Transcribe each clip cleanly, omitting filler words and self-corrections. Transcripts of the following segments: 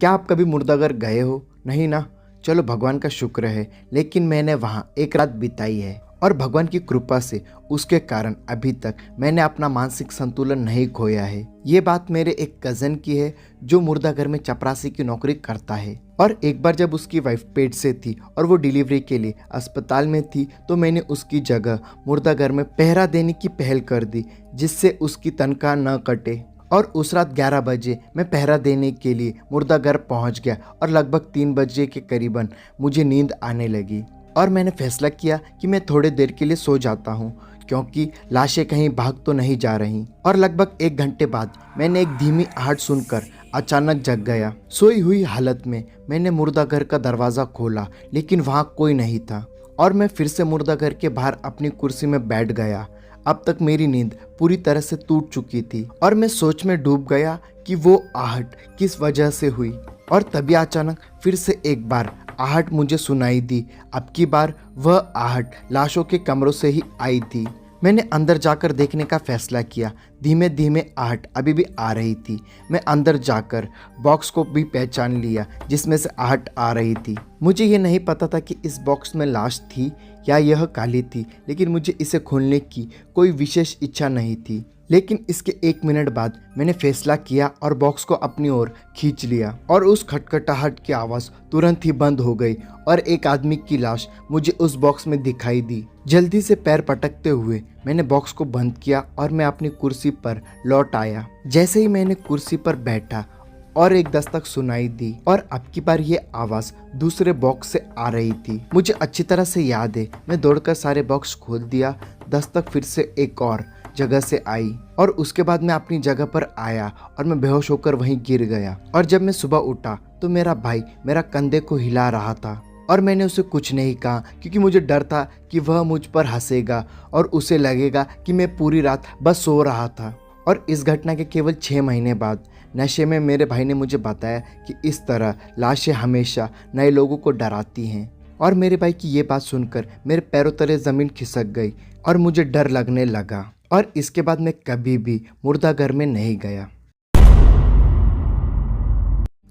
क्या आप कभी मुर्दाघर गए हो? नहीं ना? चलो भगवान का शुक्र है, लेकिन मैंने वहाँ एक रात बिताई है और भगवान की कृपा से उसके कारण अभी तक मैंने अपना मानसिक संतुलन नहीं खोया है। ये बात मेरे एक कज़न की है जो मुर्दाघर में चपरासी की नौकरी करता है। और एक बार जब उसकी वाइफ पेट से थी और वो डिलीवरी के लिए अस्पताल में थी तो मैंने उसकी जगह मुर्दाघर में पहरा देने की पहल कर दी, जिससे उसकी तनख्वाह न कटे। और उस रात 11 बजे मैं पहरा देने के लिए मुर्दाघर पहुंच गया और लगभग 3 बजे के करीबन मुझे नींद आने लगी और मैंने फैसला किया कि मैं थोड़ी देर के लिए सो जाता हूं, क्योंकि लाशें कहीं भाग तो नहीं जा रही। और लगभग 1 घंटे बाद मैंने एक धीमी आहट सुनकर अचानक जग गया। सोई हुई हालत में मैंने मुर्दाघर का दरवाज़ा खोला, लेकिन वहाँ कोई नहीं था और मैं फिर से मुर्दाघर के बाहर अपनी कुर्सी में बैठ गया। अब तक मेरी नींद पूरी तरह से टूट चुकी थी और मैं सोच में डूब गया कि वो आहट किस वजह से हुई। और तभी अचानक फिर से एक बार आहट मुझे सुनाई दी। अब की बार वह आहट लाशों के कमरों से ही आई थी। मैंने अंदर जाकर देखने का फैसला किया। धीमे धीमे आहट अभी भी आ रही थी। मैं अंदर जाकर बॉक्स को भी पहचान लिया जिसमें से आहट आ रही थी। मुझे ये नहीं पता था कि इस बॉक्स में लाश थी या यह काली थी, लेकिन मुझे इसे खोलने की कोई विशेष इच्छा नहीं थी। लेकिन इसके 1 मिनट बाद मैंने फैसला किया और बॉक्स को अपनी ओर खींच लिया और उस खटखटाहट की आवाज़ तुरंत ही बंद हो गई और एक आदमी की लाश मुझे उस बॉक्स में दिखाई दी। जल्दी से पैर पटकते हुए मैंने बॉक्स को बंद किया और मैं अपनी कुर्सी पर लौट आया। जैसे ही मैंने कुर्सी पर बैठा और एक दस्तक सुनाई दी और अब की बार ये आवाज़ दूसरे बॉक्स से आ रही थी। मुझे अच्छी तरह से याद है, मैं दौड़कर सारे बॉक्स खोल दिया। दस्तक फिर से एक और जगह से आई और उसके बाद मैं अपनी जगह पर आया और मैं बेहोश होकर वहीं गिर गया। और जब मैं सुबह उठा तो मेरा भाई मेरा कंधे को हिला रहा था और मैंने उसे कुछ नहीं कहा, क्योंकि मुझे डर था कि वह मुझ पर हंसेगा और उसे लगेगा कि मैं पूरी रात बस सो रहा था। और इस घटना के केवल 6 महीने बाद नशे में मेरे भाई ने मुझे बताया कि इस तरह लाशें हमेशा नए लोगों को डराती हैं। और मेरे भाई की ये बात सुनकर मेरे पैरों तले ज़मीन खिसक गई और मुझे डर लगने लगा। और इसके बाद मैं कभी भी मुर्दाघर में नहीं गया।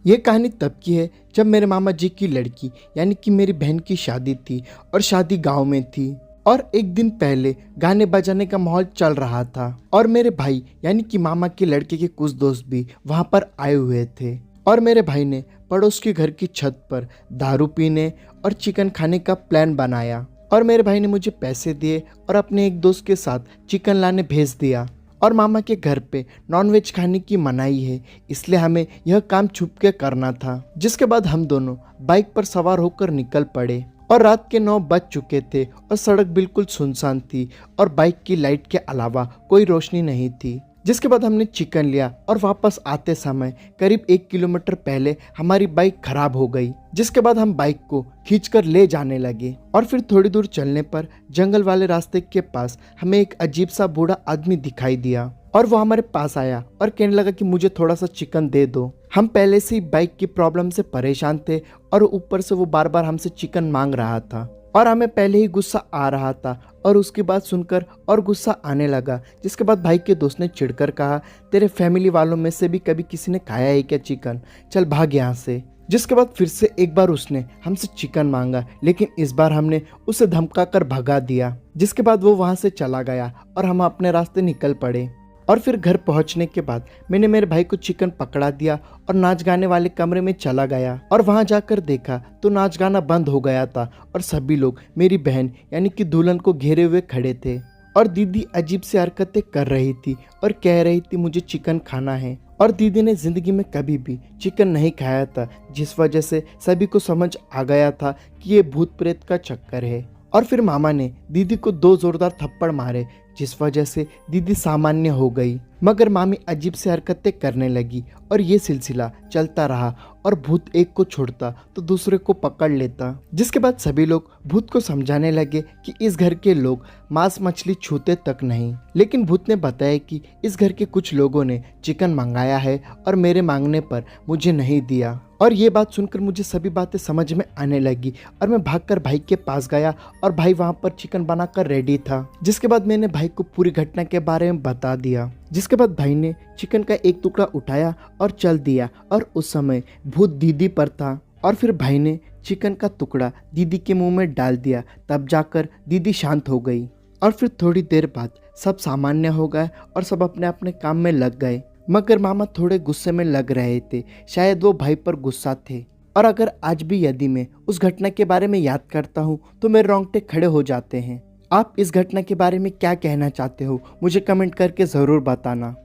ये कहानी तब की है जब मेरे मामा जी की लड़की यानी कि मेरी बहन की शादी थी और शादी गांव में थी। और एक दिन पहले गाने बजाने का माहौल चल रहा था और मेरे भाई यानी कि मामा के लड़के के कुछ दोस्त भी वहां पर आए हुए थे। और मेरे भाई ने पड़ोस के घर की छत पर दारू पीने और चिकन खाने का प्लान बनाया और मेरे भाई ने मुझे पैसे दिए और अपने एक दोस्त के साथ चिकन लाने भेज दिया। और मामा के घर पे नॉनवेज खाने की मनाही है, इसलिए हमें यह काम छुप के करना था। जिसके बाद हम दोनों बाइक पर सवार होकर निकल पड़े और रात के 9 बज चुके थे और सड़क बिल्कुल सुनसान थी और बाइक की लाइट के अलावा कोई रोशनी नहीं थी। जिसके बाद हमने चिकन लिया और वापस आते समय करीब 1 किलोमीटर पहले हमारी बाइक खराब हो गई। जिसके बाद हम बाइक को खींचकर ले जाने लगे और फिर थोड़ी दूर चलने पर जंगल वाले रास्ते के पास हमें एक अजीब सा बूढ़ा आदमी दिखाई दिया और वो हमारे पास आया और कहने लगा कि मुझे थोड़ा सा चिकन दे दो। हम पहले से ही बाइक की प्रॉब्लम से परेशान थे और ऊपर से वो बार बार हमसे चिकन मांग रहा था और हमें पहले ही गुस्सा आ रहा था और उसकी बात सुनकर और गुस्सा आने लगा। जिसके बाद भाई के दोस्त ने चिढ़कर कहा, तेरे फैमिली वालों में से भी कभी किसी ने खाया है क्या चिकन? चल भाग यहाँ से। जिसके बाद फिर से एक बार उसने हमसे चिकन मांगा, लेकिन इस बार हमने उसे धमका कर भगा दिया। जिसके बाद वो वहाँ से चला गया और हम अपने रास्ते निकल पड़े। और फिर घर पहुंचने के बाद मैंने मेरे भाई को चिकन पकड़ा दिया और नाच गाने वाले कमरे में चला गया और वहां जाकर देखा तो नाच गाना बंद हो गया था और सभी लोग मेरी बहन यानी कि दुल्हन को घेरे हुए खड़े थे। और दीदी अजीब सी हरकतें कर रही थी और कह रही थी मुझे चिकन खाना है। और दीदी ने जिंदगी में कभी भी चिकन नहीं खाया था, जिस वजह से सभी को समझ आ गया था कि ये भूत प्रेत का चक्कर है। और फिर मामा ने दीदी को 2 जोरदार थप्पड़ मारे, जिस वजह से दीदी सामान्य हो गई। मगर मामी अजीब से हरकतें करने लगी और ये सिलसिला चलता रहा और भूत एक को छोड़ता तो दूसरे को पकड़ लेता। जिसके बाद सभी लोग भूत को समझाने लगे कि इस घर के लोग मांस मछली छूते तक नहीं। लेकिन भूत ने बताया कि इस घर के कुछ लोगों ने चिकन मंगाया है और मेरे मांगने पर मुझे नहीं दिया। और ये बात सुनकर मुझे सभी बातें समझ में आने लगी और मैं भागकर भाई के पास गया और भाई वहाँ पर चिकन बनाकर रेडी था। जिसके बाद मैंने भाई को पूरी घटना के बारे में बता दिया। जिसके बाद भाई ने चिकन का एक टुकड़ा उठाया और चल दिया और उस समय भूत दीदी पर था और फिर भाई ने चिकन का टुकड़ा दीदी के मुंह में डाल दिया। तब जाकर दीदी शांत हो गई और फिर थोड़ी देर बाद सब सामान्य हो गए और सब अपने अपने काम में लग गए। मगर मामा थोड़े गुस्से में लग रहे थे, शायद वो भाई पर गुस्सा थे। और अगर आज भी यदि मैं उस घटना के बारे में याद करता हूँ तो मेरे रोंगटे खड़े हो जाते हैं। आप इस घटना के बारे में क्या कहना चाहते हो मुझे कमेंट करके ज़रूर बताना।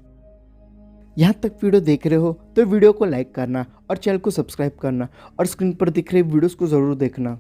यहाँ तक वीडियो देख रहे हो तो वीडियो को लाइक करना और चैनल को सब्सक्राइब करना और स्क्रीन पर दिख रहे वीडियोस को ज़रूर देखना।